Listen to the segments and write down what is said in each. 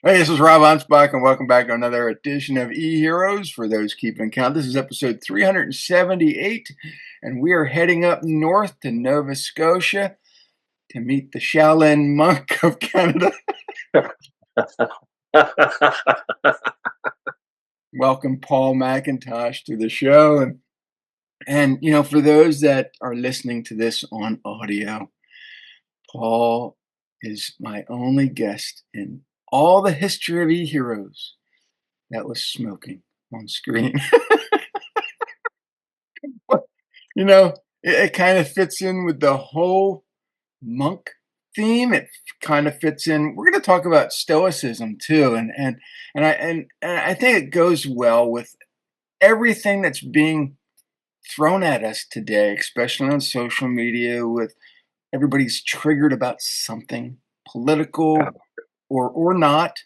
Hey, this is Rob Anspach, and welcome back to another edition of E-Heroes. For those keeping count, this is episode 378, and we are heading up north to Nova Scotia to meet the Shaolin monk of Canada. Welcome, Paul McIntosh, to the show. And for those that are listening to this on audio, Paul is my only guest in all the history of E-Heroes that was smoking on screen. You know, it kind of fits in with the whole monk theme. It kind of fits in. We're going to talk about Stoicism too, and I think it goes well with everything that's being thrown at us today, especially on social media. With everybody's triggered about something political or not.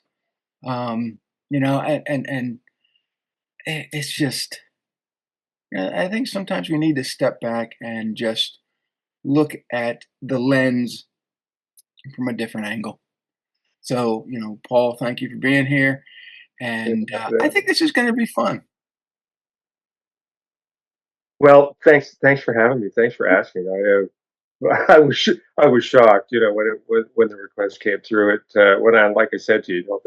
Um, and it's just. I think sometimes we need to step back and just look at the lens from a different angle. So, Paul, thank you for being here. And I think this is going to be fun. Well, thanks for having me. Thanks for asking. I was shocked, when the request came through. Like I said to you,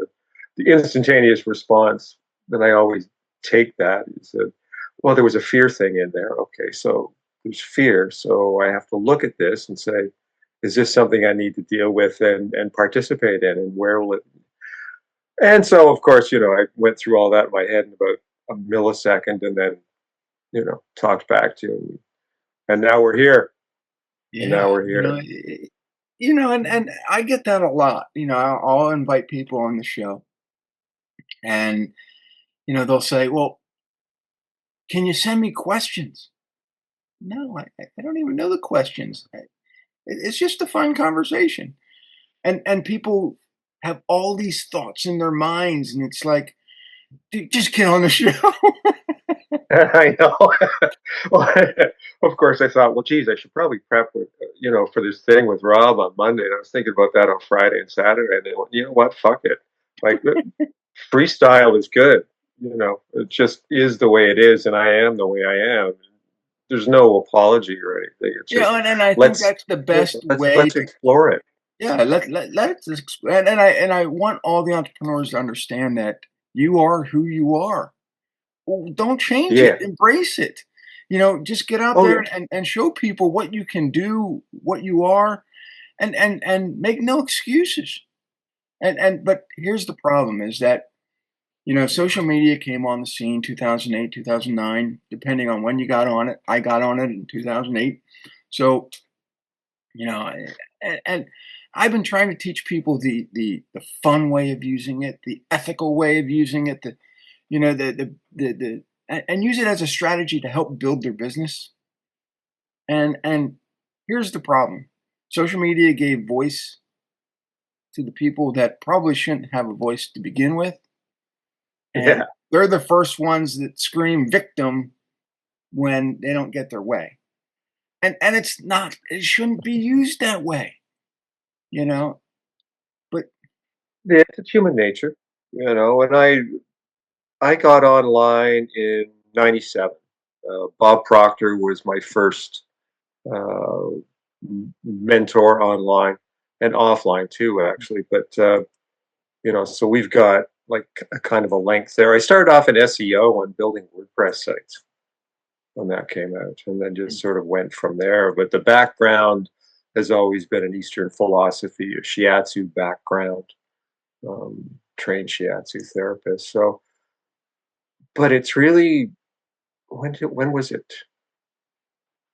the instantaneous response that I always take that is that, well, there was a fear thing in there. Okay, so there's fear, so I have to look at this and say, is this something I need to deal with and participate in, and where will it? And so, of course, I went through all that in my head in about a millisecond, and then talked back to him. And now we're here. And Yeah, now we're here. and I get that a lot. I'll invite people on the show, and they'll say, "Well, can you send me questions?" No, I don't even know the questions. It's just a fun conversation, and people have all these thoughts in their minds, and it's like, dude, just get on the show. I know. Well, of course, I thought, well, geez, I should probably prep for this thing with Rob on Monday. And I was thinking about that on Friday and Saturday. And then, you know what? Fuck it. Like, freestyle is good. It just is the way it is, and I am the way I am. There's no apology or anything. It's just And I think let's that's the best way let's to. explore it. Yeah, let's and I want all the entrepreneurs to understand that you are who you are. Well, don't change it. Yeah. Embrace it. Just get out Oh there yeah. and show people what you can do, what you are, and make no excuses. But here's the problem is that social media came on the scene 2008, 2009, depending on when you got on it. I got on it in 2008. So, you know, and I've been trying to teach people the fun way of using it, the ethical way of using it, and use it as a strategy to help build their business. And here's the problem. Social media gave voice to the people that probably shouldn't have a voice to begin with. And Yeah. they're the first ones that scream victim when they don't get their way. And it shouldn't be used that way, you know. But Yeah, it's human nature, and I got online in '97. Bob Proctor was my first uh, mentor online and offline too, actually. But so we've got like a kind of a length there. I started off in SEO on building WordPress sites when that came out, and then just sort of went from there. But the background has always been an Eastern philosophy, a shiatsu background, trained shiatsu therapist. So, but it's really when was it?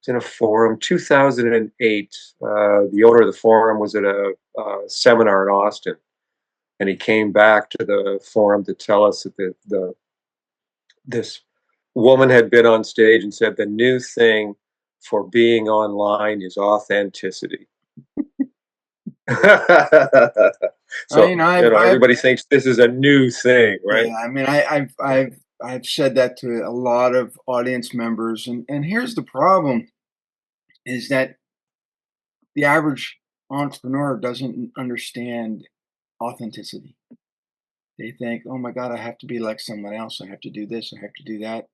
It's in a forum, 2008. The owner of the forum was at a seminar in Austin, and he came back to the forum to tell us that this woman had been on stage and said the new thing for being online is authenticity. I So mean, I've everybody thinks this is a new thing, right? yeah, I mean, I've said that to a lot of audience members, and here's the problem: is that the average entrepreneur doesn't understand authenticity. They think, "Oh my god, I have to be like someone else. I have to do this. I have to do that."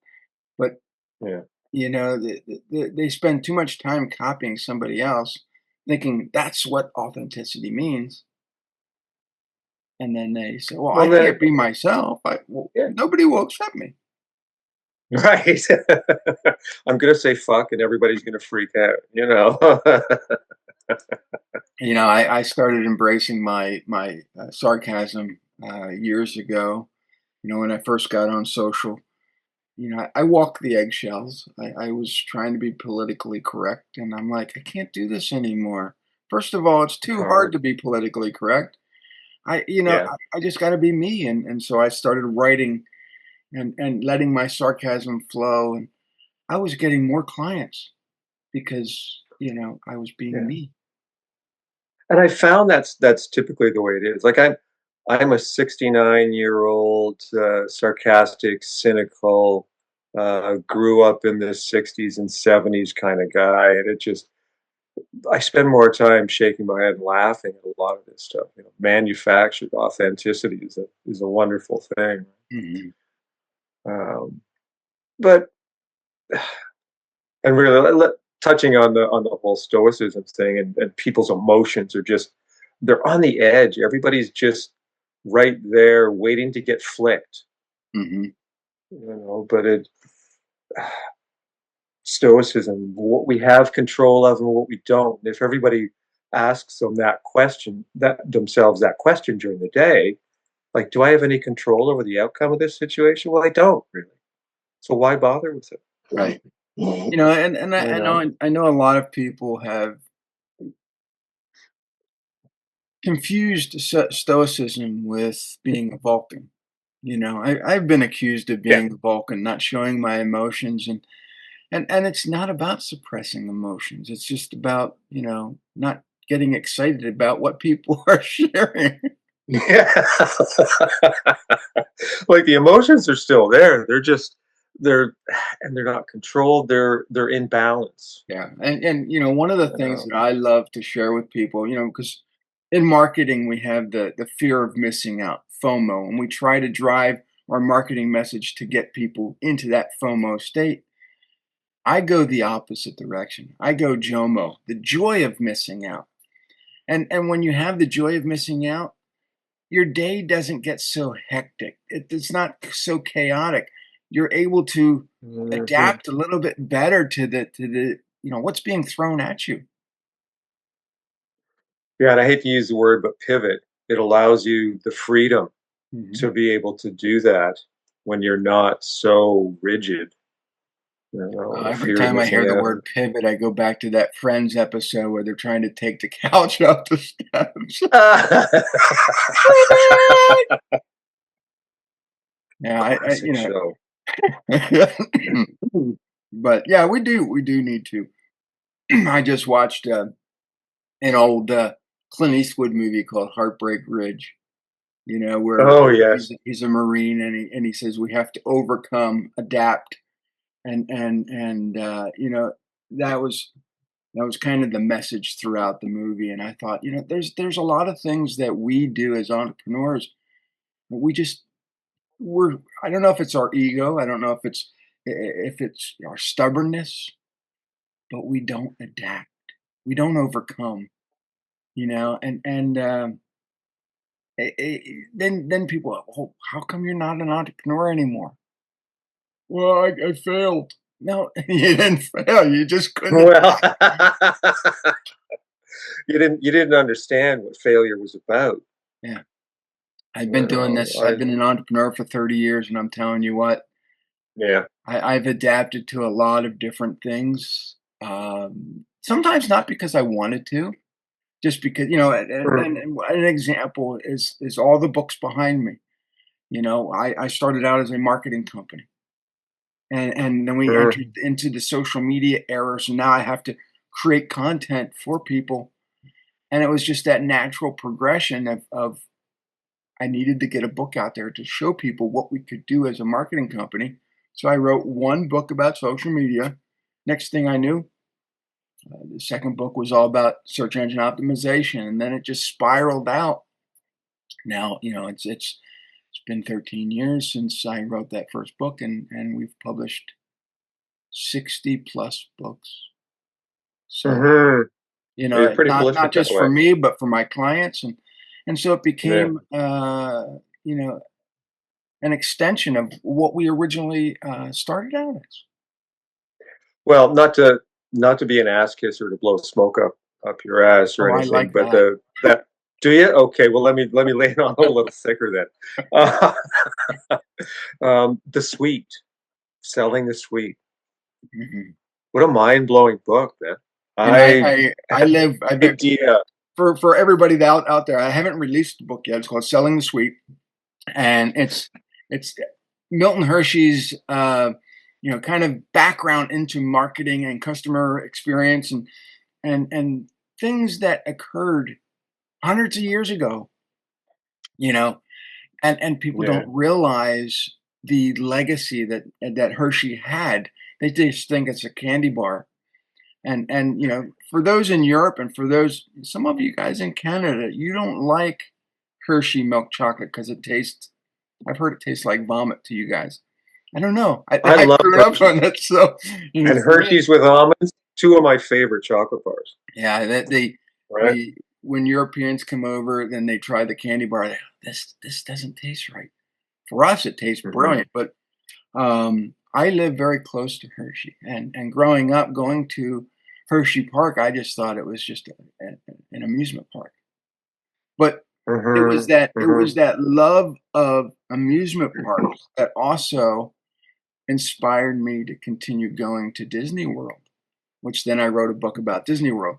But, Yeah. they spend too much time copying somebody else, thinking that's what authenticity means, and then they say, "Well, Well, I then, can't be myself. yeah, Nobody will accept me." right. I'm gonna say fuck, and everybody's gonna freak out. I started embracing my sarcasm, years ago, when I first got on social. I walked the eggshells. I was trying to be politically correct, and I'm like, "I can't do this anymore." First of all, it's It's too hard hard. to be politically correct. Yeah. I just gotta be me, and so I started writing and letting my sarcasm flow, and I was getting more clients because, I was being Yeah. me. And I found that's typically the way it is. Like, I'm a 69-year-old, sarcastic, cynical, grew up in the '60s and '70s kinda guy, and I spend more time shaking my head and laughing at a lot of this stuff. Manufactured authenticity is a wonderful thing. Mhm. Um, but and really, touching on the whole stoicism thing, and people's emotions are just, they're on the edge. Everybody's just right there waiting to get flicked. Mhm. But stoicism, what we have control of and what we don't. And if everybody asks themselves that question during the day, like, do I have any control over the outcome of this situation? Well, I don't really. So why bother with it? Right. You And know? I know a lot of people have confused stoicism with being a Vulcan. I've been accused of Yeah. being a Vulcan, not showing my emotions, and it's not about suppressing emotions. It's just about, not getting excited about what people are sharing. Yeah. Like, the emotions are still there. They're and they're not controlled. They're in balance. Yeah, and one of the You things know. that I love to share with people, because in marketing we have the fear of missing out, FOMO, and we try to drive our marketing message to get people into that FOMO state. I go the opposite direction. I go JOMO, the joy of missing out. And when you have the joy of missing out, your day doesn't get so hectic. It's not so chaotic. You're able to Mhm. adapt a little bit better to the what's being thrown at you. Yeah, and I hate to use the word, but pivot. It allows you the freedom Mhm. to be able to do that when you're not so rigid. The Every fear of time I missing hear the out. word pivot, I go back to that Friends episode where they're trying to take the couch up the steps. Pivot! Yeah, Classic show. but yeah, we do need to. I just watched an old Clint Eastwood movie called Heartbreak Ridge. Where Oh, he's a Marine, and he says we have to overcome, adapt, and that was that was kind of the message throughout the movie. And I thought, there's a lot of things that we do as entrepreneurs. We just we're I don't know if it's our ego. I don't know if it's our stubbornness, but we don't adapt. We don't overcome. Then people are, "Oh, how come you're not an entrepreneur anymore?" Well, I failed. No, you didn't fail. You just couldn't well, adapt. you didn't understand what failure was about. Yeah. I've You been doing know, this. I I've been an entrepreneur for 30 years, and I'm telling you what, Yeah. I've adapted to a lot of different things. Sometimes not because I wanted to, just because, Mm, and an example is all the books behind me. I started out as a marketing company, and then we entered mm, into the social media era. So now I have to create content for people, and it was just that natural progression of I needed to get a book out there to show people what we could do as a marketing company. So I wrote one book about social media. Next thing I knew, the second book was all about search engine optimization, and then it just spiraled out. Now, It's been 13 years since I wrote that first book, and we've published 60 plus books. So, Hmm. You're pretty not prolific that just for way. me, but for my clients, and so it Yeah. became, you know, an extension of what we originally started out as. Well, not to be an ass kisser to blow smoke up your ass or Oh, I anything, like but that. the that do you? Okay, well let me lay it on a little thicker then. Uh, the Suite, selling the Suite. Mhm. What a mind blowing book, man. And I I had live I no live idea. for everybody out there. I haven't released the book yet. It's called Selling the Suite, and it's Milton Hershey's kind of background into marketing and customer experience and things that occurred hundreds of years ago. You know, and people Yeah, don't realize the legacy that Hershey had. They just think it's a candy bar. And for those in Europe and for those some of you guys in Canada, you don't like Hershey milk chocolate because it tastes I've heard it tastes like vomit to you guys. I don't know. I I I love grew up Hershey's on it, so, and for me Hershey's with almonds. Two of my favorite chocolate bars. yeah, that Right? they when Europeans come over, then they try the candy bar, they "This doesn't taste right." For us, it tastes Hmm. brilliant, but I live very close to Hershey, and growing up, going to Hershey Park, I just thought it was just an amusement park. But Hmm. it Hmm. was that love of amusement parks that also inspired me to continue going to Disney World, which then I wrote a book about Disney World.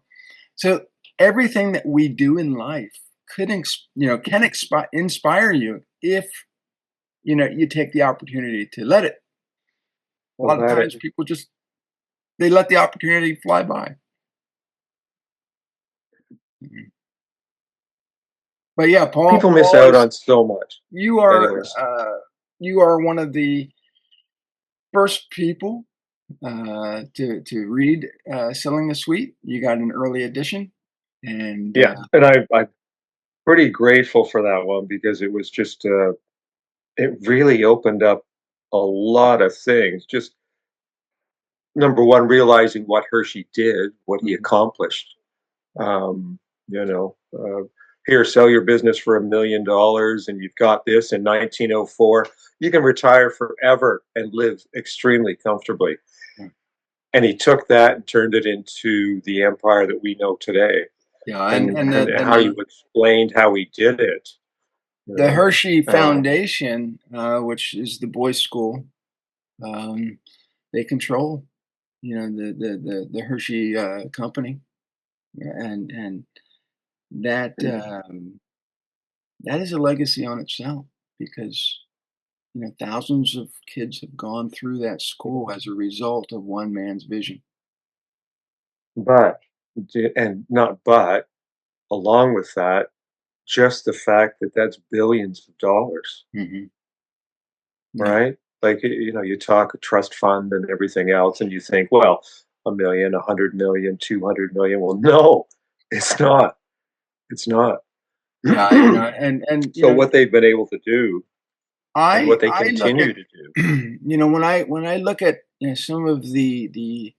So everything that we do in life can inspire you if you take the opportunity to let it. A I'm lot of glad times it. people just they let the opportunity fly by. Mhm. But yeah, People miss Paul out is on so much. you are Anyways, uh, you are one of the first people to read "Selling the Sweet." You got an early edition, and yeah, and I'm pretty grateful for that one because it was just it really opened up a lot of things. Just number one, realizing what Hershey did, what he mhm, accomplished. Um, you know, here, sell your business for $1 million, and you've got this in 1904. You can retire forever and live extremely comfortably. yeah, And he took that and turned it into the empire that we know today. yeah, And how you explained how he did it, you the know. Hershey Uh, Foundation, which is the boys' school, um, they control the Hershey company, and that that is a legacy on itself because thousands of kids have gone through that school as a result of one man's vision. but, and not but, along with that, just the fact that that's billions of dollars, Hmm. Yeah, right? Like, you talk a trust fund and everything else, and you think, well, a million, 100 million, 200 million. Well, no, it's not. It's not. yeah, and So what they've been able to do and what they I look at continue to do. when I look at some of the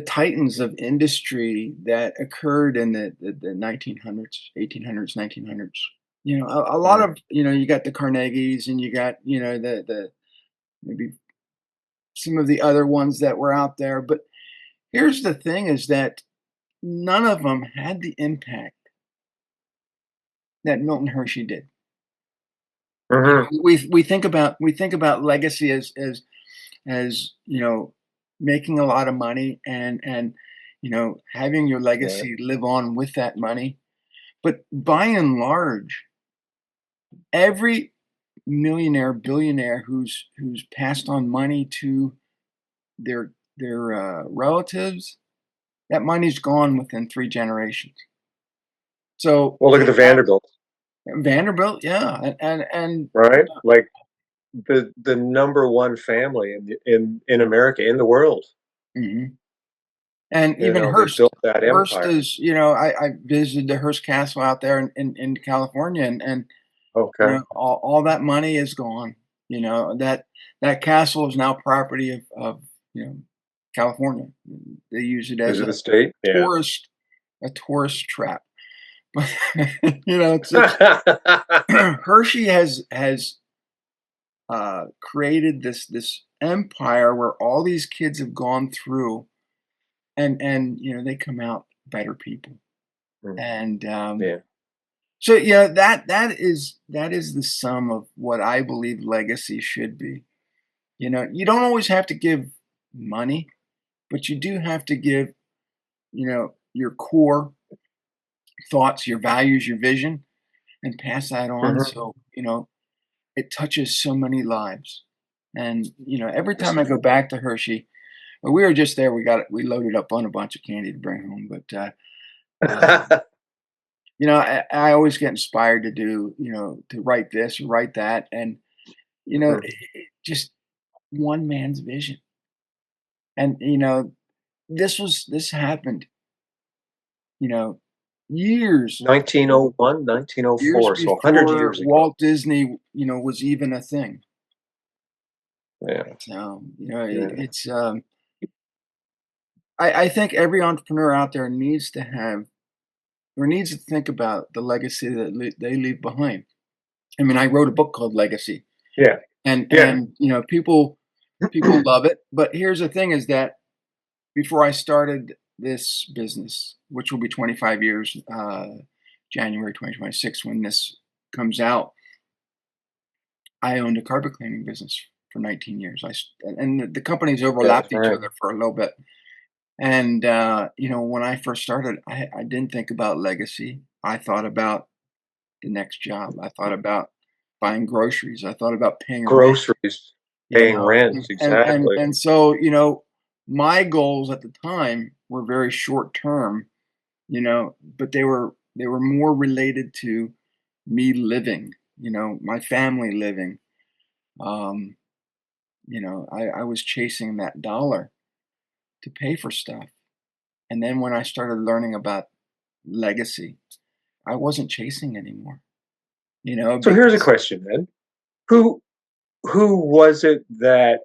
titans of industry that occurred in the 1900s, 1800s, 1900s. A lot Mhm. of you got the Carnegies and you got the maybe some of the other ones that were out there. But here's the thing: is that none of them had the impact that Milton Hershey did. Mhm. We think about legacy as making a lot of money and having your Right. legacy live on with that money. But by and large, every millionaire, billionaire who's passed on money to their relatives, that money's gone within 3 generations. So Well, look at the Vanderbilts, Vanderbilt, yeah, and right? Like the number one family in America, in the world. mhm. And even They Hearst. built that Hearst empire. is, I visited the Hearst Castle out there in California, and Okay. All that money is gone. That castle is now property of you know, California. They use it Is as it a state? Yeah. tourist a tourist trap. But, it's Hershey has created this empire where all these kids have gone through, and they come out better people. Mm, And yeah. so yeah, that is the sum of what I believe legacy should be. You don't always have to give money, but you do have to give, your core thoughts, your values, your vision, and pass that on. Mhm. So, it touches so many lives. And, every This time I is go back to Hershey, well, we were just there. We loaded up on a bunch of candy to bring home. But, I always get inspired to do, to write this or write that. And, Mhm. just one man's vision. And, this happened, you know, years 1901, years 1904, so 100 before years ago. Walt Disney, was even a thing. Yeah, So, yeah. I think every entrepreneur out there needs to have or needs to think about the legacy that they leave behind. I mean, I wrote a book called Legacy, Yeah, and yeah. people love it. But here's the thing: is that before I started this business, which will be 25 years, January 2026, when this comes out, I owned a carpet cleaning business for 19 years. And the companies That's overlapped each right. other for a little bit. And when I first started, I didn't think about legacy. I thought about the next job. I thought about buying groceries. I thought about paying rent. Groceries, You paying know, rent, and exactly. and so my goals at the time were very short term. But they were more related to me living. My family living. Um, I was chasing that dollar to pay for stuff. And then when I started learning about legacy, I wasn't chasing anymore, So here's a because question then. Who who was it that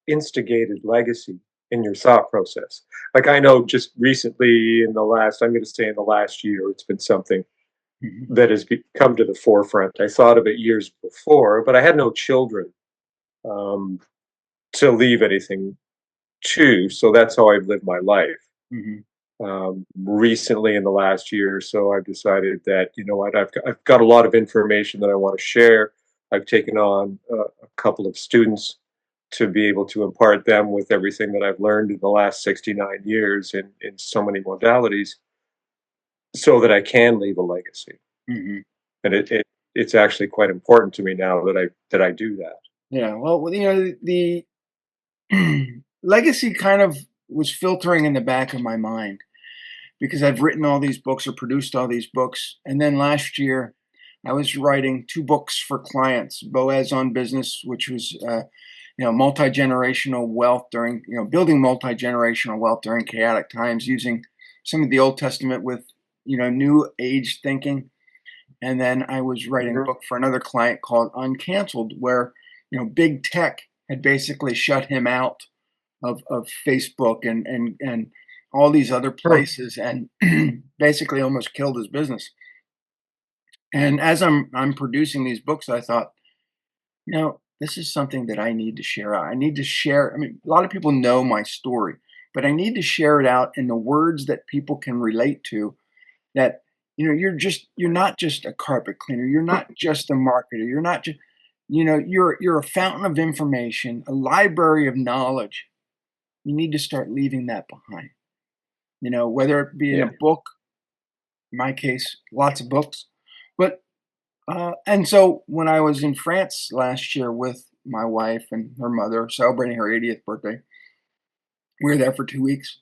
instigated legacy in your thought process? Like I know just recently in the last, I'm going to say in the last year, it's been something Mhm, that has come to the forefront. I thought of it years before, but I had no children um, to leave anything to. So that's how I've lived my life. mhm, Recently, in the last year or so, I've decided that, you know what, I've got a lot of information that I want to share. I've taken on a couple of students to be able to impart them with everything that I've learned in the last 69 years in so many modalities so that I can leave a legacy. mhm. And it's actually quite important to me now that I do that. Yeah, well, the legacy kind of was filtering in the back of my mind because I've written all these books or produced all these books. And then last year, I was writing 2 books for clients, Boaz on Business, which was, multi-generational wealth building multi-generational wealth during chaotic times using some of the Old Testament with, new age thinking. And then I was writing a Mhm. book for another client called Uncanceled, where, big tech had basically shut him out of Facebook and all these other Hmm. places, and basically almost killed his business. And as I'm producing these books, I thought, this is something that I need to share out. I need to share. I mean, a lot of people know my story, but I need to share it out in the words that people can relate to. That you're not just a carpet cleaner. You're not just a marketer. You're not just you're a fountain of information, a library of knowledge. You need to start leaving that behind. Whether it be in a Yeah. book, in my case, lots of books. But and so when I was in France last year with my wife and her mother celebrating her 80th birthday, we were there for 2 weeks.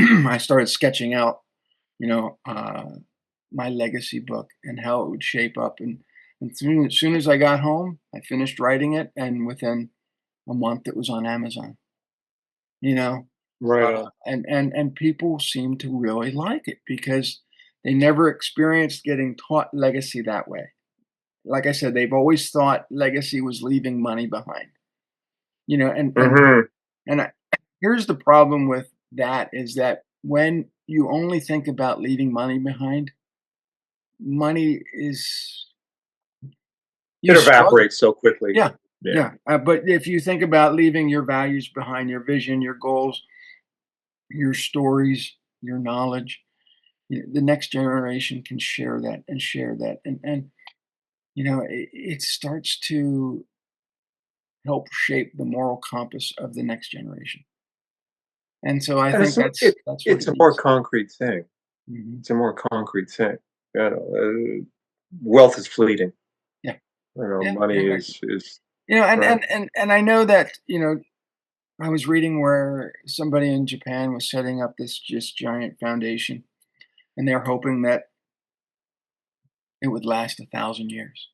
I started sketching out, you know, uh, my legacy book and how it would shape up. And soon as I got home, I finished writing it, and within a month, it was on Amazon. You know, Right on. and people seem to really like it because they never experienced getting taught legacy that way. like I said, they've always thought legacy was leaving money behind. You know, Hmm. and here's the problem with that is that when you only think about leaving money behind, money is you It struggle. evaporates so quickly. Yeah, Yeah. yeah. But if you think about leaving your values behind, your vision, your goals, your stories, your knowledge, the next generation can share that, and it starts to help shape the moral compass of the next generation. And so I And think it's not- it that's what it's it a more needs. concrete thing. Mhm. It's a more concrete thing. You know, wealth is fleeting. Yeah, You know, yeah, money yeah. is And right. I know that, I was reading where somebody in Japan was setting up this just giant foundation, and they're hoping that it would last 1,000 years.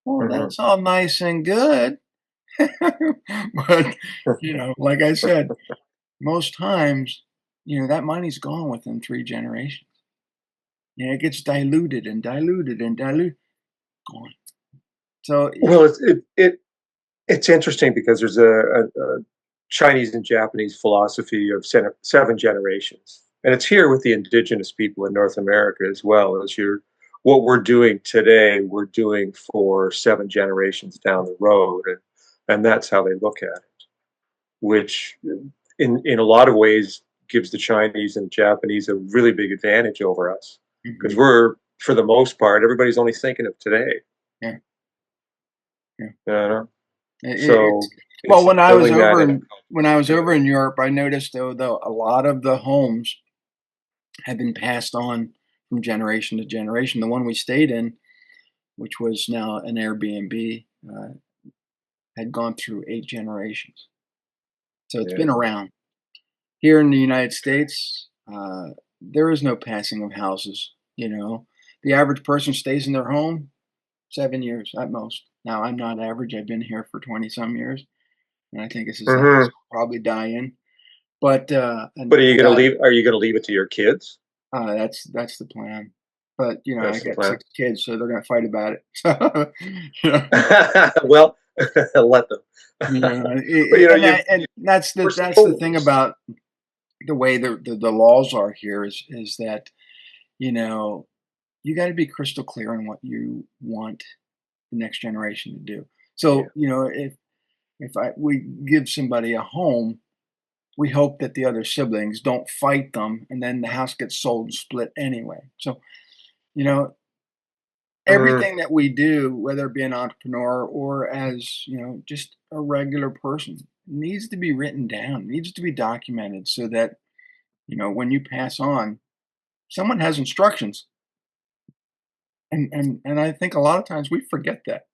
Well, Hmm. that's all nice and good, but, like I said, most times, that money's gone within 3 generations. It gets diluted and diluted and diluted, gone. So, Well, it's interesting because there's a Chinese and Japanese philosophy of seven generations, and it's here with the indigenous people in North America as well. As you're what we're doing today, we're doing for seven generations down the road, and that's how they look at it. Which, in a lot of ways, gives the Chinese and Japanese a really big advantage over us because mhm, we're, for the most part, everybody's only thinking of today. yeah, yeah. You know? It's So well, it's instilling that in a when culture I was over today. in Europe, I noticed though a lot of the homes had been passed on from generation to generation. The one we stayed in, which was now an Airbnb, had gone through 8 generations. So it's been Yeah. around. Here in the United States, there is no passing of houses, The average person stays in their home 7 years at most. Now, I'm not average. I've been here for 20 some years, and I think this is the house Hmm. I'll probably die in. But, and But are you I going to got leave? Are you going to leave it to your kids? that's the plan. But, I That's the got plan. 6 kids, so they're gonna fight about it. So, you know, Well, let them. But and we're that's the thing supposed. about the way the laws are here is that, you know, you gotta be crystal clear on what you want the next generation to do. Yeah. So, if we give somebody a home, we hope that the other siblings don't fight them, and then the house gets sold and split anyway. So, you know, Mhm. everything that we do, whether it be an entrepreneur or as, just a regular person, needs to be written down, needs to be documented so that, when you pass on, someone has instructions. And I think a lot of times we forget that.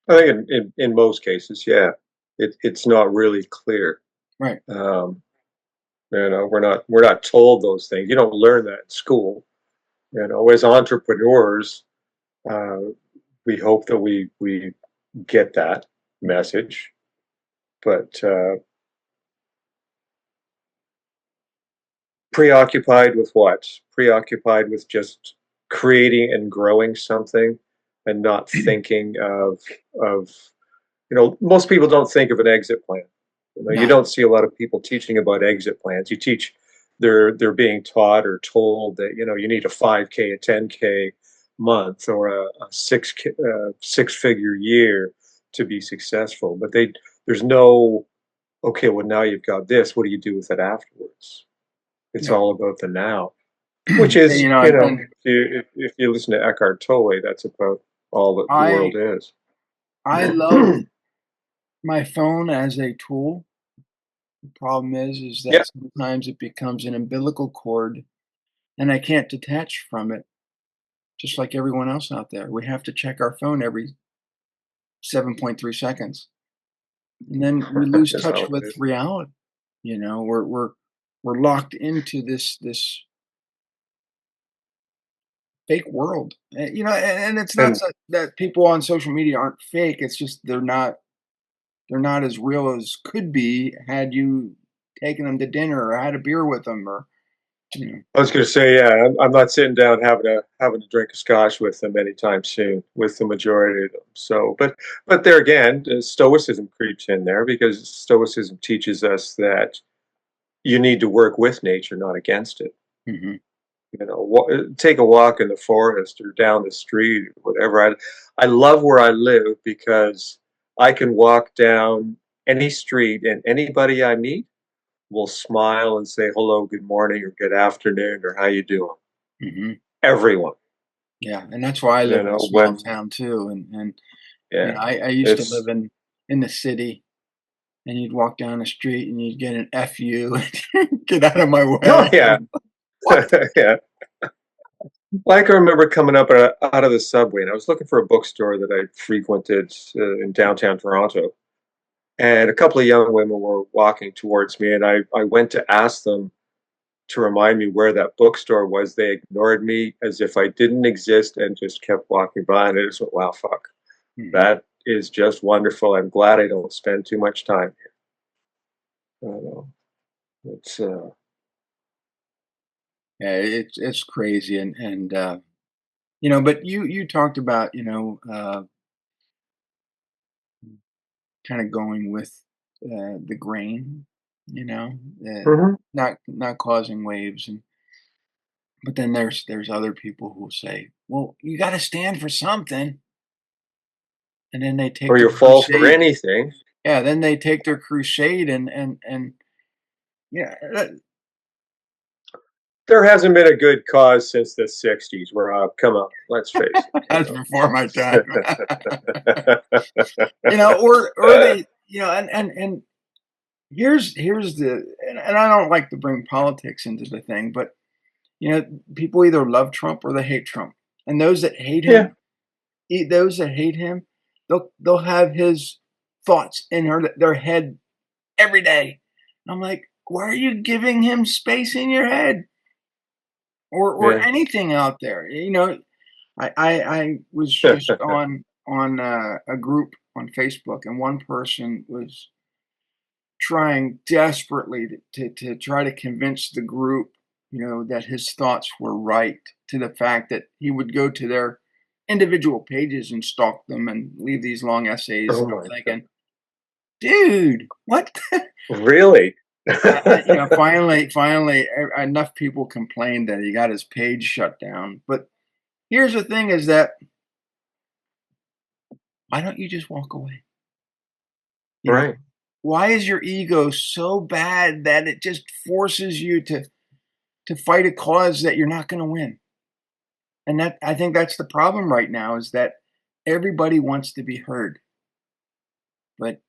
I think in most cases, yeah, it's not really clear. Right. Um, we're not told those things. You don't learn that in school. As entrepreneurs, uh, we hope that we get that message, but preoccupied with what? Preoccupied with just creating and growing something, and not thinking of most people don't think of an exit plan. You No. don't see a lot of people teaching about exit plans. You teach they're being taught or told that you need a 5K, a 10K month, or a six figure year to be successful. But there's no, okay, well, now you've got this. What do you do with it afterwards? It's Yeah. all about the now, which And, is, and if you listen to Eckhart Tolle, that's about all that the I world is. I love my phone as a tool. The problem is Yeah. that sometimes it becomes an umbilical cord and I can't detach from it, just like everyone else out there. We have to check our phone every 7.3 seconds. And then we lose That's how touch it with is. reality. We're locked into this fake world. And it's not And that people on social media aren't fake. It's just they're not as real as could be had you taken them to dinner or had a beer with them or You know. I was going to say, yeah, I'm not sitting down having a drink of scotch with them anytime soon, with the majority of them. So, but there again, Stoicism creeps in there because Stoicism teaches us that you need to work with nature, not against it. Hmm. Take a walk in the forest or down the street, or whatever. I love where I live because I can walk down any street and anybody I meet will smile and say hello, good morning, or good afternoon, or how you doing. Hmm. Everyone, Yeah, and that's why I live in a small when town too, and you yeah, know, I used to live it's in the city, and you'd walk down the street and you'd get an "F you," get out of my oh way. yeah, What? yeah. Like I remember coming up out of the subway, and I was looking for a bookstore that I frequented in downtown Toronto, and a couple of young women were walking towards me, and I went to ask them to remind me where that bookstore was. They ignored me as if I didn't exist and just kept walking by. And I just went, wow, fuck. Mhm. That is just wonderful. I'm glad I don't spend too much time here. I don't know. It's, Yeah, it's crazy, and you know, but you talked about, kind of going with the grain, you know, uh, mhm. not causing waves, and but then there's other people who say, well, you got to stand for something, and then they take Or their you fall for crusade. anything. Yeah, then they take their crusade, and yeah, There hasn't been a good cause since the 60s, Rob. Come on, let's face it. that's before my time. Or they, and here's the, and I don't like to bring politics into the thing, but people either love Trump or they hate Trump, and those that hate Yeah. him, those that hate him, they'll have his thoughts in their head every day. I'm like, why are you giving him space in your head or Yeah. anything out there? I was just on a group on Facebook, and one person was trying desperately to try to convince the group, that his thoughts were right, to the fact that he would go to their individual pages and stalk them and leave these long essays. Oh And I'm my God. thinking, dude, what? Really? Finally, enough people complained that he got his page shut down. But here's the thing: is that why don't you just walk away? You know, Right. why is your ego so bad that it just forces you to fight a cause that you're not going to win? And that, I think that's the problem right now, is that everybody wants to be heard, but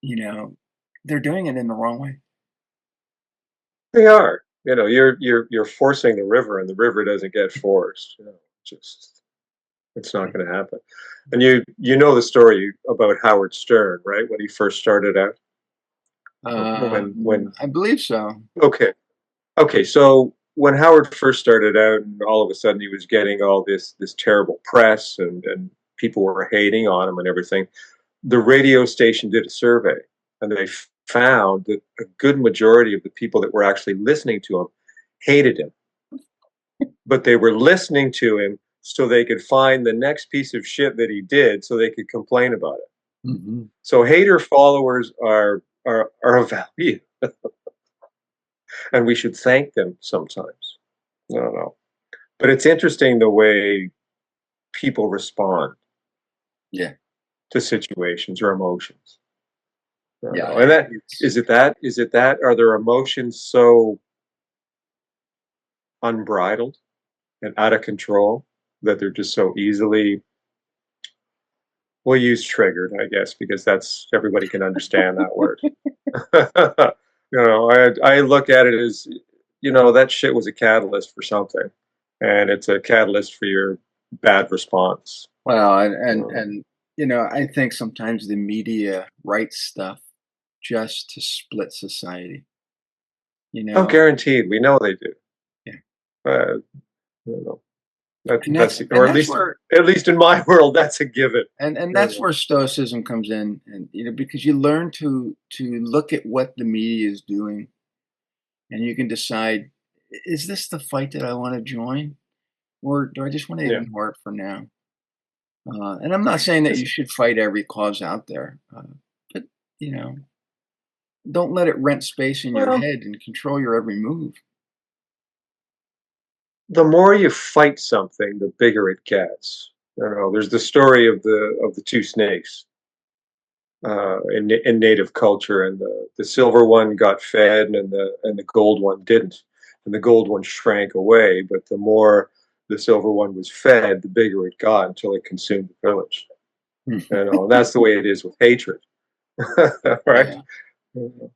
you know they're doing it in the wrong way. They are. You're forcing the river, and the river doesn't get forced. Just it's not going to happen. And you know the story about Howard Stern, right? When he first started out. When I believe so. okay, okay. So when Howard first started out, and all of a sudden he was getting all this terrible press, and people were hating on him and everything. The radio station did a survey, and they found that a good majority of the people that were actually listening to him hated him, but they were listening to him so they could find the next piece of shit that he did so they could complain about it. Hmm. So hater followers are a value, and we should thank them sometimes. I don't know, but it's interesting the way people respond Yeah, to situations or emotions. I don't yeah. know, and that It's is it. That are their emotions so unbridled and out of control that they're just so easily, we'll use triggered, I guess, because that's everybody can understand that word. I look at it as, that shit was a catalyst for something, and it's a catalyst for your bad response. well, and and Um, and I think sometimes the media writes stuff just to split society. You oh, know, guaranteed, we know they do. yeah, Uh, you know, and that's, and or that's where at least in my world, that's a given. and You that's know. where stoicism comes in, and because you learn to look at what the media is doing, and you can decide. is this the fight that I want to join, or do I just want to Yeah. ignore it for now? And I'm not saying that you It's, should fight every cause out there, but you know, don't let it rent space in your well, head and control your every move. the more you fight something, the bigger it gets. There's the story of the two snakes in native culture, and the silver one got fed, and the gold one didn't, and the gold one shrank away. But the more the silver one was fed, the bigger it got until it consumed the village. And that's the way it is with hatred, right? Yeah.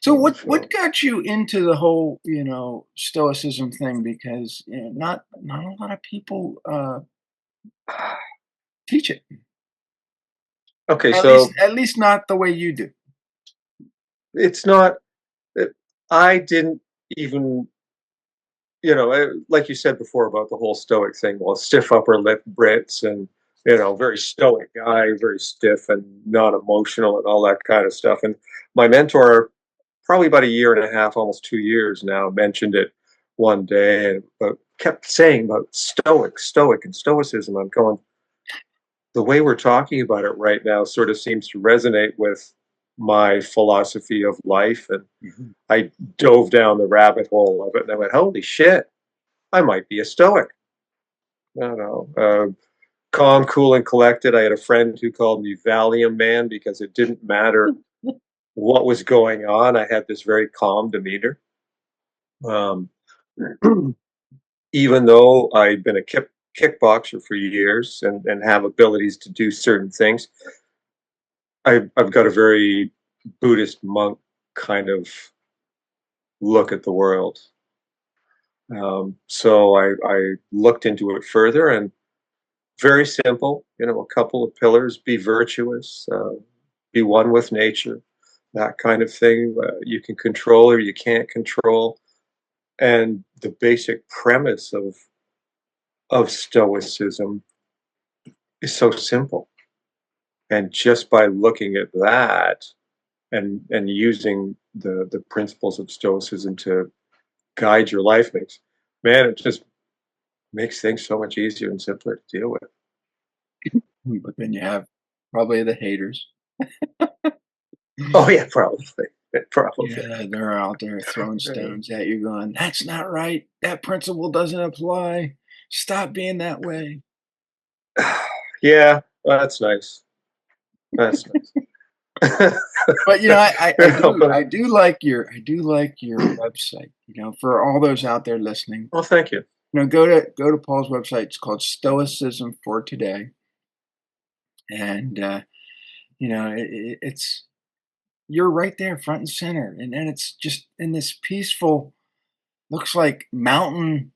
So what So, got you into the whole, stoicism thing? Because not a lot of people teach it. okay, At least so at least not the way you do. it's not. I didn't even like you said before about the whole stoic thing, well, stiff upper lip Brits and, very stoic guy, very stiff and not emotional and all that kind of stuff. And my mentor, probably about a year and a half, almost 2 years now, mentioned it one day and but kept saying about stoic and stoicism. I'm going, the way we're talking about it right now sort of seems to resonate with my philosophy of life. And Mhm. I dove down the rabbit hole of it and I went, holy shit, I might be a stoic. I don't know. Calm, cool, and collected. I had a friend who called me Valium Man because it didn't matter what was going on. I had this very calm demeanor. Um, Even though I'd been a kickboxer for years and have abilities to do certain things, I've got a very Buddhist monk kind of look at the world. So I looked into it further, and very simple, a couple of pillars: be virtuous, be one with nature, that kind of thing. You can control or you can't control. And the basic premise of Stoicism is so simple. And just by looking at that and using the principles of Stoicism to guide your life it just makes things so much easier and simpler to deal with. But then you have probably the haters. Oh yeah, probably, probably. Yeah, they're out there throwing stones at you going, "That's not right. That principle doesn't apply. Stop being that way." Yeah, well, that's nice. That's nice. But, I I do But I do like your website, for all those out there listening. well, thank you. Go to Paul's website. It's called Stoicism for Today, and, it's you're right there front and center, and it's just in this peaceful looks like mountain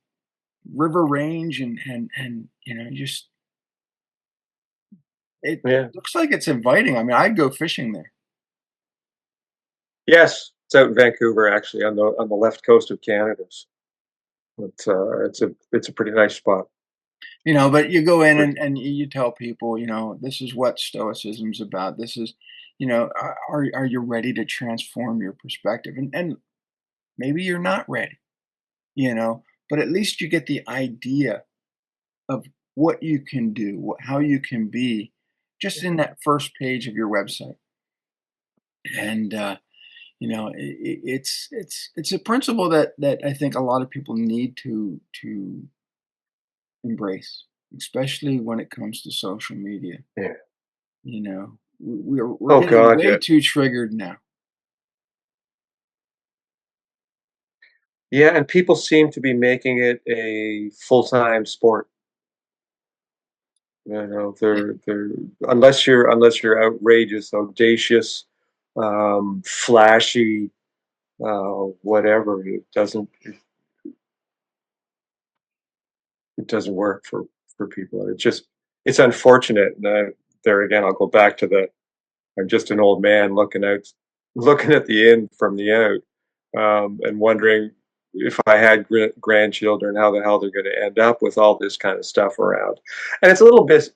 river range and just it Yeah. looks like it's inviting. I mean, I'd go fishing there. Yes, it's out in Vancouver, actually, on the left coast of Canada. It's a pretty nice spot. But you go in Pretty. and you tell people, this is what stoicism's about. This is, are you ready to transform your perspective? And maybe you're not ready, but at least you get the idea of what you can do, how you can be just in that first page of your website. And it's a principle that I think a lot of people need to embrace, especially when it comes to social media. Yeah. We're Oh getting God, way yeah. too triggered now. Yeah, and people seem to be making it a full-time sport. They're unless you're outrageous, audacious, flashy, whatever. It doesn't work for people. It's unfortunate. And there again, I'll go back to the I'm just an old man looking at the in from the out, and wondering if I had grandchildren, how the hell they're going to end up with all this kind of stuff around. And it's a little bit,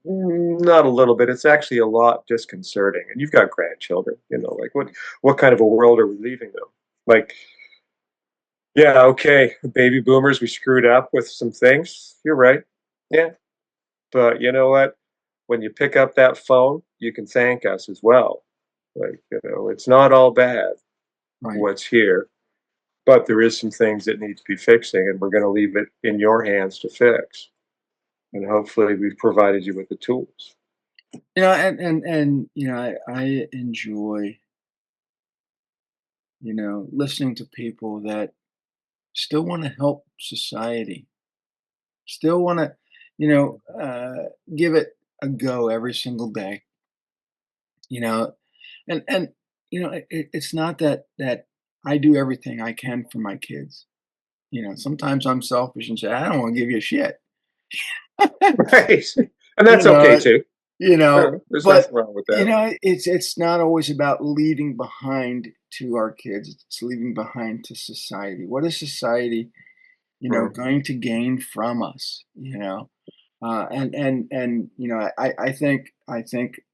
not a little bit. It's actually a lot disconcerting. And you've got grandchildren, like what kind of a world are we leaving them? Like Yeah, okay. Baby boomers, we screwed up with some things. You're right. Yeah. But you know what? When you pick up that phone, you can thank us as well. Like, it's not all bad Right. what's here, but there is some things that need to be fixing, and we're going to leave it in your hands to fix. And hopefully, we've provided you with the tools. I enjoy, listening to people that still want to help society, still want to, give it a go every single day, you know, and it's not that I do everything I can for my kids. Sometimes I'm selfish and say I don't want to give you a shit. Right. And you that's okay know, too. There's but nothing wrong with that. it's not always about leaving behind to our kids. It's leaving behind to society. What is society, Mm, going to gain from us? I think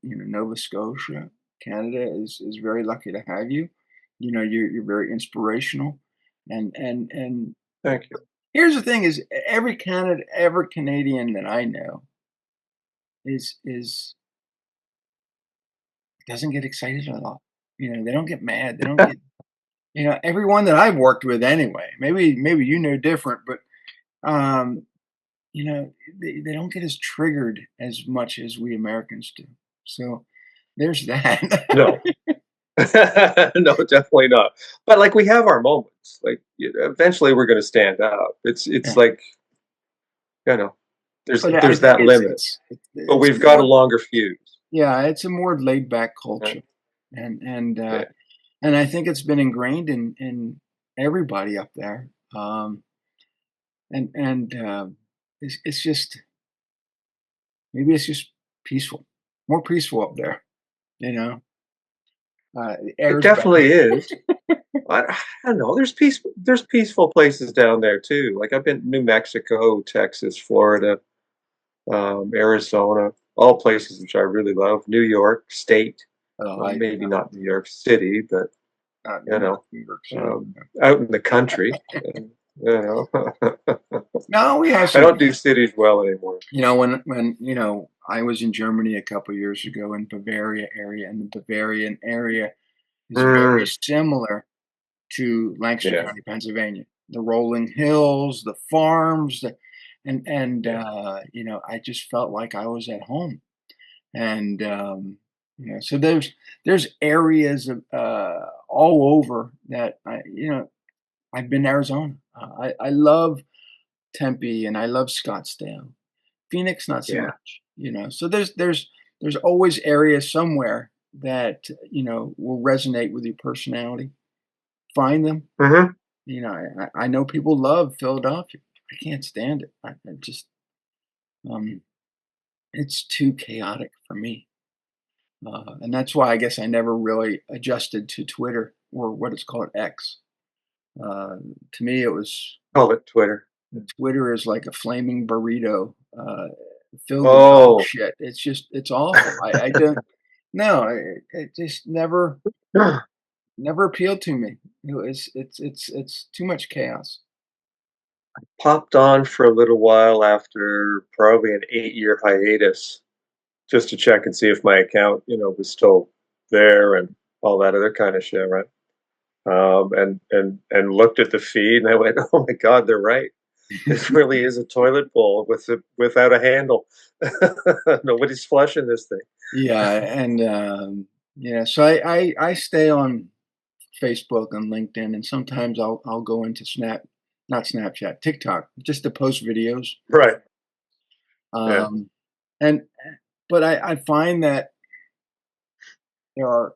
Nova Scotia, Canada is very lucky to have you. You're very inspirational, and thank you. here's the thing: is every Canadian that I know is doesn't get excited a lot. They don't get mad. They don't get everyone that I've worked with anyway. Maybe different, but um, you know they don't get as triggered as much as we Americans do. So there's that. No, no, definitely not. But like we have our moments. Like eventually, we're going to stand up. It's Yeah. like you know, there's But I there's think that limit. But it's we've got a more longer fuse. yeah, it's a more laid back Right? culture, and and uh, Yeah, and I think it's been ingrained in everybody up there. And it's just maybe it's just peaceful, more peaceful up there. You know, the it air's better. definitely is. I don't know. There's peaceful places down there too. Like I've been to New Mexico, Texas, Florida, Arizona, all places which I really love. New York State, Oh, maybe not New York City, but you not know, New York City. um, out in the country. You know, No, we have I some. don't do cities well anymore. When I was in Germany a couple years ago in Bavaria area, and the Bavarian area is very Mm, similar to Lancaster yeah, County, Pennsylvania. The rolling hills, the farms, yeah. I just felt like I was at home. And so there's areas of all over that I've been to Arizona. I love Tempe and I love Scottsdale. Phoenix, not so Yeah. much. So there's always areas somewhere that will resonate with your personality. Find them. Hmm. I know people love Philadelphia. I can't stand it. I just um, it's too chaotic for me, and that's why I guess I never really adjusted to Twitter or what it's called X. Uh, to me, it was Call it Twitter. Twitter is like a flaming burrito filled with dog Oh, shit. It's awful. I don't no, it just never appealed to me. It's too much chaos. popped on for a little while after probably an 8-year hiatus just to check and see if my account, was still there and all that other kind of shit, right? And looked at the feed and I went, oh my God, they're right. This really is a toilet bowl without a handle. Nobody's flushing this thing. Yeah, and so I stay on Facebook and LinkedIn, and sometimes I'll go into not Snapchat, TikTok, just to post videos. Right. Yeah. Um, and but I find that there are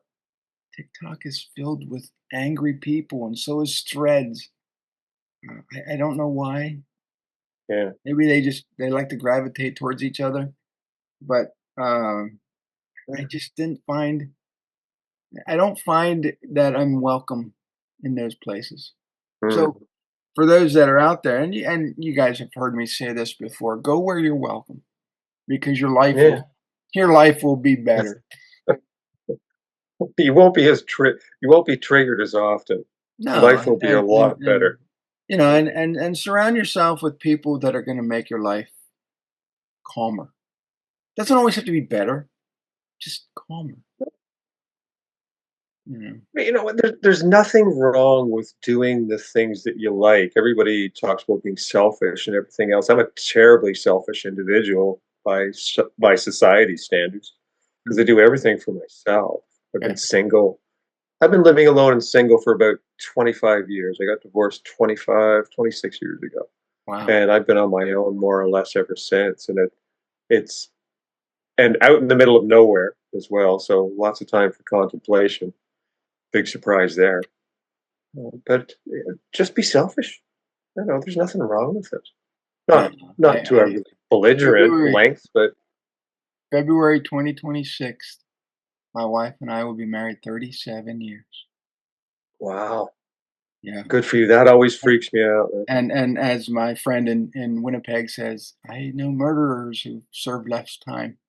TikTok is filled with angry people, and so is Threads. I don't know why. Yeah. Maybe they like to gravitate towards each other, but I just didn't find. I don't find that I'm welcome in those places. Mm. So for those that are out there, and you guys have heard me say this before, go where you're welcome because Yeah. your life will be better. You won't be triggered as often. No, Life will be a and and lot and better. and surround yourself with people that are going to make your life calmer. Doesn't always have to be better, just calmer. You know. But you know what? There's nothing wrong with doing the things that you like. Everybody talks about being selfish and everything else. I'm a terribly selfish individual by society standards because I do everything for myself. I've Yeah. been single. I've been living alone and single for about 25 years. I got divorced 26 years ago. Wow. And I've been on my own more or less ever since. And it's and out in the middle of nowhere as well. So lots of time for contemplation. Big surprise there. But just be selfish. You know, there's nothing wrong with it. Yeah. Not to a really belligerent February length, but February 2026. My wife and I will be married 37 years. wow, Yeah. good for you. That always freaks me out. And as my friend in Winnipeg says, I know murderers who served less time.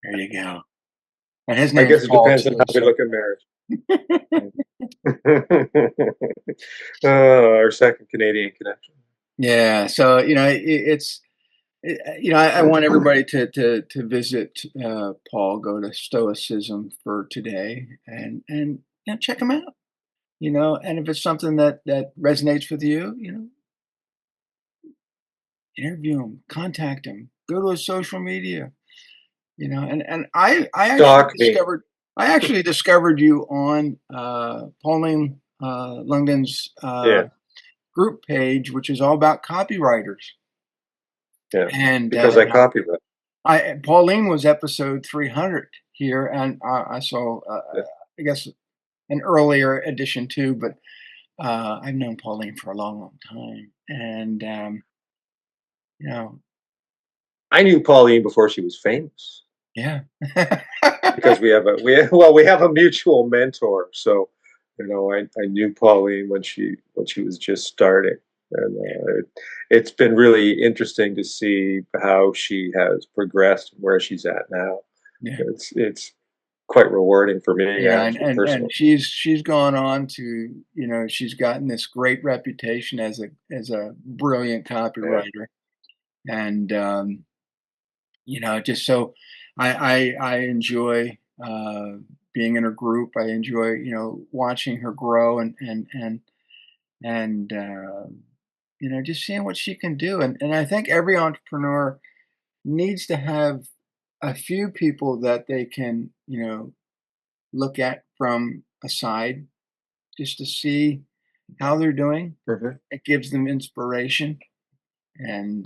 There you go. And his I name's guess it Paul depends on too. how we So look at marriage. Our second Canadian connection. yeah. So I want everybody to visit Paul. Go to Stoicism for today, and check him out. And if it's something that resonates with you, interview him, contact him, go to his social media. And I actually Stalk me. discovered you on Pauline London's Yeah, group page, which is all about copywriters. yeah. And Because I copyright. Pauline was episode 300 here, and I saw Yeah. I guess an earlier edition too, but I've known Pauline for a long, long time, and you know, I knew Pauline before she was famous yeah, because we have a mutual mentor. So, you know, I knew Pauline when she was just starting, and it's been really interesting to see how she has progressed and where she's at now. yeah. It's quite rewarding for me, Yeah, and actually, and and personally. she's gone on to, she's gotten this great reputation as a brilliant Yeah. copywriter, and just so I enjoy being in her group. I enjoy watching her grow and just seeing what she can do. And I think every entrepreneur needs to have a few people that they can look at from a side just to see how they're doing. Hmm. It gives them inspiration. And,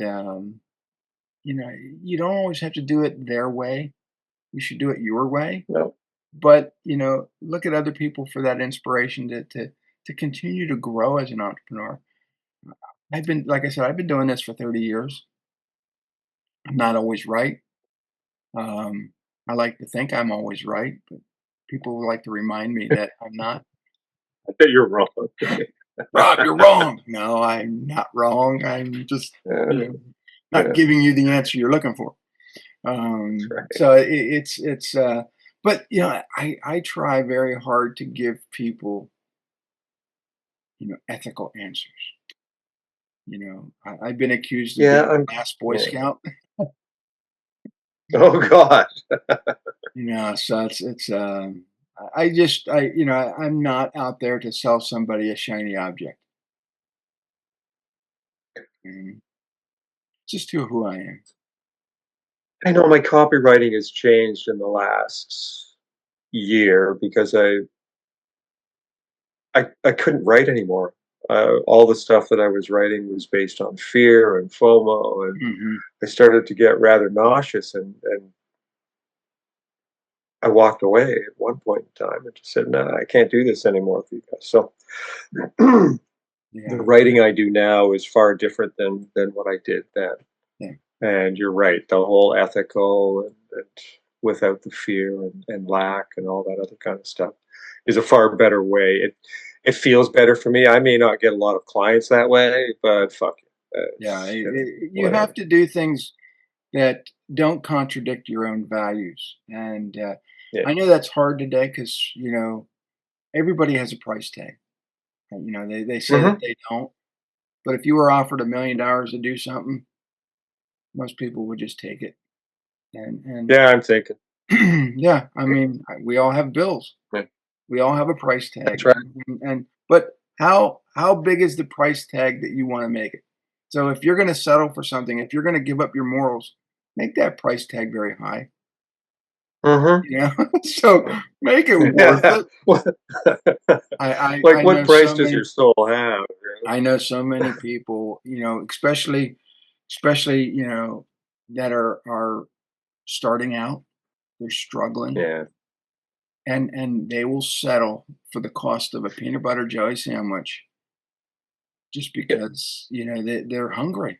you know, you don't always have to do it their way. You should do it your way. No, But, look at other people for that inspiration to continue to grow as an entrepreneur. Like I said, I've been doing this for 30 years. I'm not always right. Um, I like to think I'm always right, but people like to remind me that I'm not. I bet you're wrong. Rob, you're wrong. No, I'm not wrong. I'm just, you Yeah, know, not yeah, giving you the answer you're looking for. that's right. So but I try very hard to give people, ethical answers. I've been accused of Yeah, being the last Boy yeah. Scout. Oh God. So I'm not out there to sell somebody a shiny object. Mm, just who I am. I know my copywriting has changed in the last year because I couldn't write anymore. All the stuff that I was writing was based on fear and FOMO, and Hmm. I started to get rather nauseous, and I walked away at one point in time and just said, "No, I can't do this anymore for you guys." So the Yeah, writing I do now is far different than what I did then. yeah, And you're right, the whole ethical and without the fear and lack and all that other kind of stuff is a far better way. It feels better for me. I may not get a lot of clients that way, but fuck it. yeah. You have Whatever. to do things that don't contradict your own values, and Yeah. I know that's hard today because everybody has a price tag. They say that Hmm. they don't, but if you were offered $1 million to do something, most people would just take it. And Yeah, I'm thinking. yeah, I mean, we all have bills. Yeah, We all have a price that's tag, right. and but how big is the price tag that you wanna make it? So if you're gonna settle for something, if you're gonna give up your morals, make that price tag very high, Hmm. you know? So make it worth Yeah. it. Like, I what know price so does many your soul have? I know so many people, especially, that are starting out, they're struggling, Yeah. and they will settle for the cost of a peanut butter jelly sandwich just Yeah. because, they're hungry.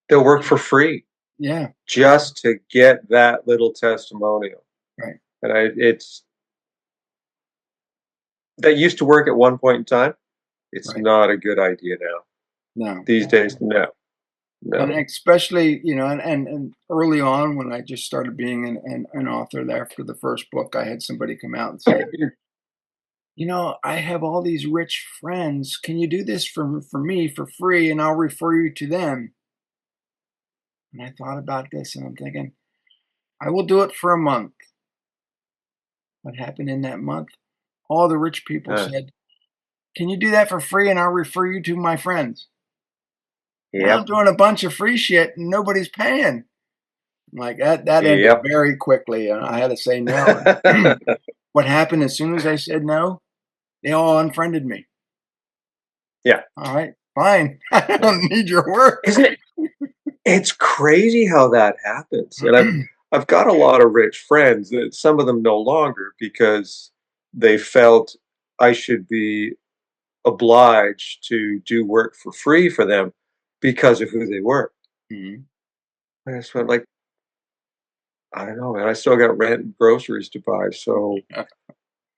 They'll work for free Yeah, just to get that little testimonial. right, And it's that used to work at one point in time. It's right. not a good idea now. No, These days, no, and no. especially, and early on when I just started being an author there after the first book, I had somebody come out and say, I have all these rich friends. Can you do this for me for free, and I'll refer you to them? And I thought about this, and I'm thinking, I will do it for a month. What happened in that month? All the rich people Uh, said, "Can you do that for free, and I'll refer you to my friends?" Now I'm yep, doing a bunch of free shit, and nobody's paying. Like that ended yep. very quickly, and I had to say no. And what happened as soon as I said no? They all unfriended me. Yeah, All right, fine. I yeah. don't need your work. Isn't it? It's crazy how that happens. And I've got a lot of rich friends that some of them no longer because they felt I should be obliged to do work for free for them because of who they were. Mhm. And I just went like, I don't know, man. I still got rent and groceries to buy, so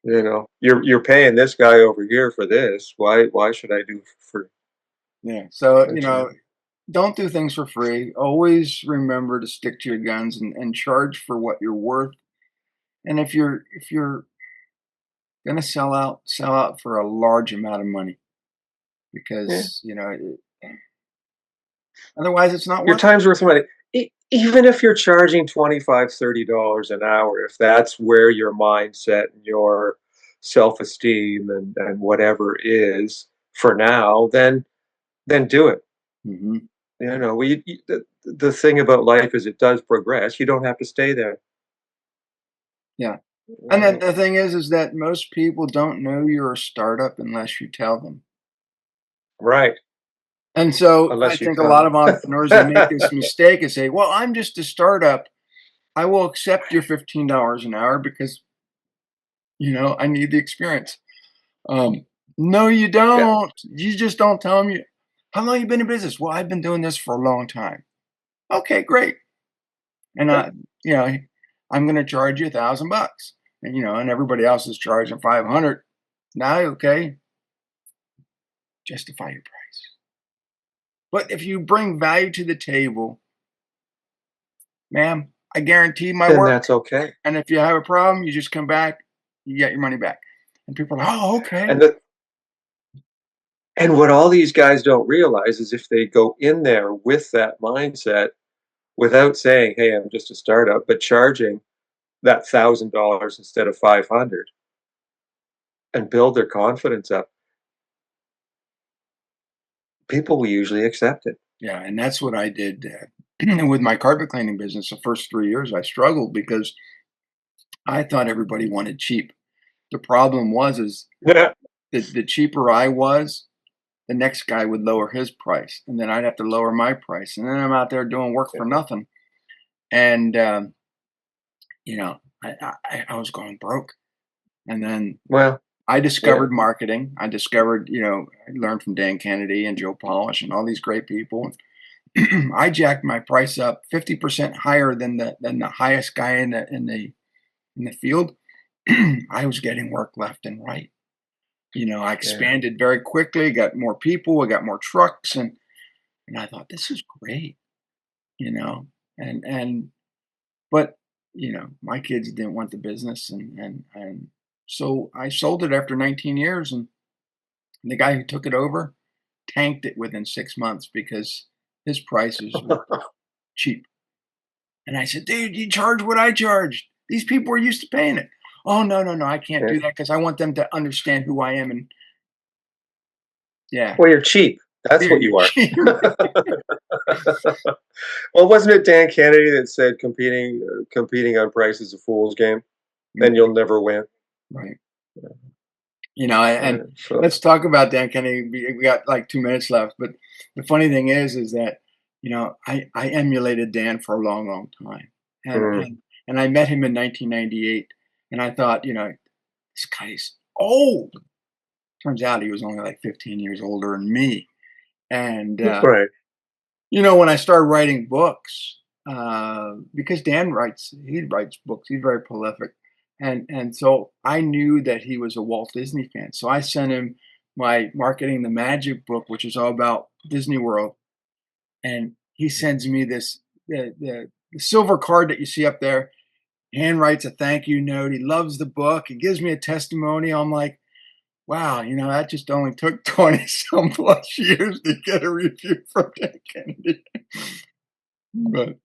you're paying this guy over here for this. Why should I do for free? Yeah. So, But don't do things for free. Always remember to stick to your guns and charge for what you're worth. And if you're gonna sell out for a large amount of money yeah, because otherwise it's not your worth it. time's worth money. Even if you're charging 25, $30 an hour, if that's where your mindset and your self-esteem and whatever is for now, then do it. Hmm. The thing about life is it does progress. You don't have to stay there. Yeah. And then Uh, the thing is that most people don't know you're a startup unless you tell them. right, And so I unless you think a tell lot them. of entrepreneurs, they make this mistake and say, well, I'm just a startup. I will accept your $15 an hour because, I need the experience. No, you Yeah, don't. You just don't tell them how long you been in business? Well, I've been doing this for a long time. Okay, great. And yeah. you know, I'm going to charge you $1,000, and everybody else is charging 500. Now, okay, justify your price. But if you bring value to the table, ma'am, I guarantee my Then work. that's okay. And if you have a problem, you just come back, you get your money back. And people are like, oh, okay. And what all these guys don't realize is if they go in there with that mindset, without saying, "Hey, I'm just a startup," but charging that $1,000 instead of 500 and build their confidence up, people will usually accept it. Yeah, and that's what I did with my carpet cleaning business. The first 3 years, I struggled because I thought everybody wanted cheap. The problem was is Yeah. the cheaper I was, the next guy would lower his price, and then I'd have to lower my price, and then I'm out there doing work for nothing. And you know, I was going broke. And then Well, I yeah, discovered marketing. I discovered, I learned from Dan Kennedy and Joe Polish and all these great people. I jacked my price up 50% higher than the highest guy in the field. I was getting work left and right. I yeah. expanded very quickly, got more people, I got more trucks, and I thought this is great, you know. And but my kids didn't want the business, and So I sold it after 19 years, and the guy who took it over tanked it within 6 months because his prices were cheap. And I said, "Dude, you charge what I charged. These people are used to paying it." "Oh, no, no, no, I can't Yeah. do that because I want them to understand who I am." And yeah, Well, you're cheap. That's yeah, what you're you are. cheap. Well, wasn't it Dan Kennedy that said competing on price is a fool's game, and Mhm, you'll never win? right. And So let's talk about Dan Kennedy. We got like 2 minutes left, but the funny thing is that I emulated Dan for a long, long time, and mm, and and I met him in 1998, and I thought, this guy's old. Turns out he was only like 15 years older than me, and right. when I started writing books, because he writes books. He's very prolific, and so I knew that he was a Walt Disney fan. So I sent him my Marketing the Magic book, which is all about Disney World, and he sends me this the silver card that you see up there. Hand writes a thank you note. He loves the book. He gives me a testimonial. I'm like, wow, that just only took 20 some plus years to get a review from Dan Kennedy. But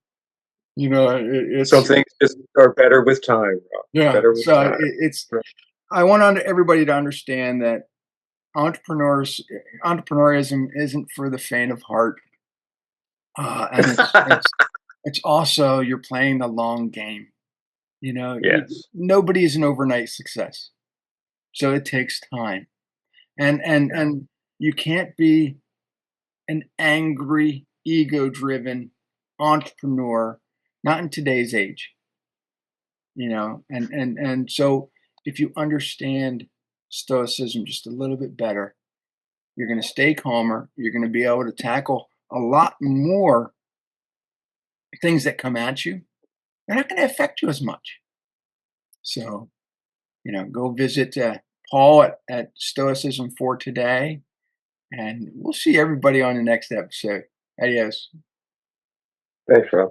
Some it's things just are better with time, Rob. yeah. Better with So time. it's Right. I want everybody to understand that entrepreneurism isn't for the faint of heart, and it's also you're playing the long game. Yes. Nobody is an overnight success, so it takes time, and and Yeah. and you can't be an angry, ego-driven entrepreneur, not in today's age. And so if you understand stoicism just a little bit better, you're going to stay calmer, you're going to be able to tackle a lot more things that come at you. They're not going to affect you as much. So go visit Paul at Stoicism for Today, and we'll see everybody on the next episode. Adios. Thanks, Rob.